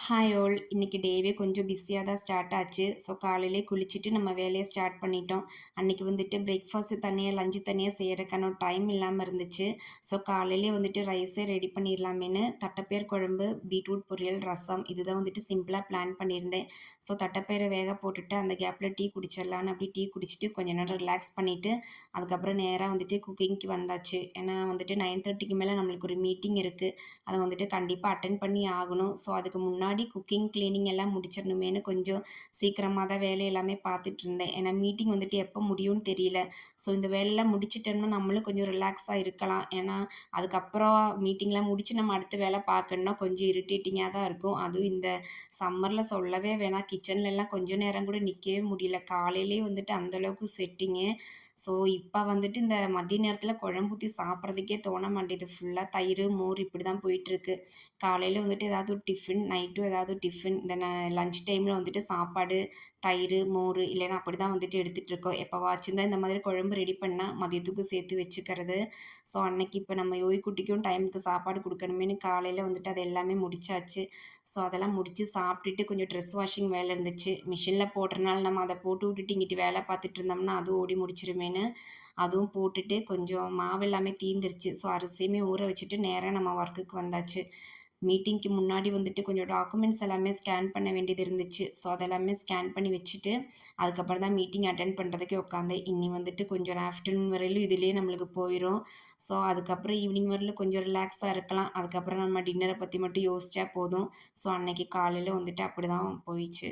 Hi all. இன்னைக்கு டேவே கொஞ்சம் பிஸியா தான் ஸ்டார்ட் ஆச்சு. ஸோ காலையிலே குளிச்சுட்டு நம்ம வேலைய ஸ்டார்ட் பண்ணிட்டோம். அன்னைக்கு வந்துட்டு பிரேக்ஃபாஸ்ட் தனியா, லஞ்ச் தனியா செய்யறதுக்கான டைம் இல்லாம இருந்துச்சு. ஸோ காலையிலே வந்துட்டு ரைஸே ரெடி பண்ணிடலாமேன்னு தட்டைப்பயிர் குழம்பு, பீட்ரூட் பொரியல், ரசம் இதுதான் வந்துட்டு சிம்பிளா பிளான் பண்ணியிருந்தேன். ஸோ தட்டைப்பயிரை வேக போட்டுட்டு அந்த கேப்ல டீ குடிச்சிடலான்னு அப்படி டீ குடிச்சிட்டு கொஞ்ச நேரம் ரிலாக்ஸ் பண்ணிட்டு அதுக்கப்புறம் நேரா வந்துட்டு குக்கிங்க்கு வந்தாச்சு. ஏன்னா வந்துட்டு 9:30க்கு மேல நம்மளுக்கு ஒரு மீட்டிங் இருக்கு. அத வந்துட்டு கண்டிப்பா அட்டெண்ட் பண்ணி ஆகணும். ஸோ அதுக்கு முன்னாடி குக்கிங், கிளீனிங் எல்லாம் முடிச்சிடணுமேன்னு கொஞ்சம் சீக்கிரமா தான் வேலை எல்லாமே பார்த்துட்டு இருந்தேன். ஏன்னா மீட்டிங் வந்துட்டு எப்போ முடியும்னு தெரியல. ஸோ இந்த வேலையெல்லாம் முடிச்சுட்டோம்னா நம்மளும் கொஞ்சம் ரிலாக்ஸா இருக்கலாம். ஏன்னா அதுக்கப்புறம் மீட்டிங்லாம் முடிச்சு நம்ம அடுத்த வேலை பார்க்கணும்னா கொஞ்சம் இரிட்டேட்டிங்கா தான் இருக்கும். அதுவும் இந்த சம்மர்ல சொல்லவே வேணாம். கிச்சன்லலாம் கொஞ்ச நேரம் கூட நிக்கவே முடியல. காலையிலேயே வந்துட்டு அந்த அளவுக்கு ஸ்வெட்டிங்கு. ஸோ இப்ப வந்துட்டு இந்த மதிய நேரத்தில குழம்பு ஊத்தி சாப்பிடுறதுக்கே தோண மாட்டேது. ஃபுல்லா தயிரு, மோர் இப்படி தான் போயிட்டுருக்கு. காலையில வந்துட்டு ஏதாவது ஒரு டிஃபன், நைட்டும் ஏதாவது டிஃபன். இந்த லஞ்ச் டைம்ல வந்துட்டு சாப்பாடு, தயிரு, மோரு இல்லைன்னா அப்படிதான் வந்துட்டு எடுத்துட்டு இருக்கோம். எப்பவாச்சும் தான் இந்த மாதிரி குழம்பு ரெடி பண்ணா மதியத்துக்கும் சேர்த்து வச்சுக்கிறது. ஸோ அன்னைக்கு இப்ப நம்ம யோய்க்குட்டிக்கும் டைமுக்கு சாப்பாடு குடுக்கணுமேன்னு காலையில வந்துட்டு அது எல்லாமே முடிச்சாச்சு. ஸோ அதெல்லாம் முடிச்சு சாப்பிட்டுட்டு கொஞ்சம் ட்ரெஸ் வாஷிங் வேலை இருந்துச்சு. மிஷின்ல போடுறனால நம்ம அத போட்டு விட்டுட்டு இங்கிட்டு வேலை பார்த்துட்டு இருந்தோம்னா அதுவும் ஓடி முடிச்சிருமேன்னு, அதுவும் போட்டுட்டு கொஞ்சம் மாவு எல்லாமே தீந்துருச்சு. ஸோ அரிசியுமே ஊற வச்சுட்டு நேரா நம்ம ஒர்க்குக்கு வந்தாச்சு. மீட்டிங்க்கு முன்னாடி வந்துட்டு கொஞ்சம் டாக்குமெண்ட்ஸ் எல்லாமே ஸ்கேன் பண்ண வேண்டியது இருந்துச்சு. ஸோ அதெல்லாமே ஸ்கேன் பண்ணி வச்சுட்டு, அதுக்கப்புறம் தான் மீட்டிங் அட்டெண்ட் பண்றதுக்கே உட்காந்தேன். இனி வந்துட்டு கொஞ்சம் ஆஃப்டர்நூன் வரையிலும் இதிலேயே நம்மளுக்கு போயிரும். ஸோ அதுக்கப்புறம் ஈவினிங் வரையிலும் கொஞ்சம் ரிலாக்ஸா இருக்கலாம். அதுக்கப்புறம் நம்ம டின்னர பத்தி மட்டும் யோசிச்சா போதும். ஸோ அன்னைக்கு காலையில வந்துட்டு அப்படிதான் போயிச்சு.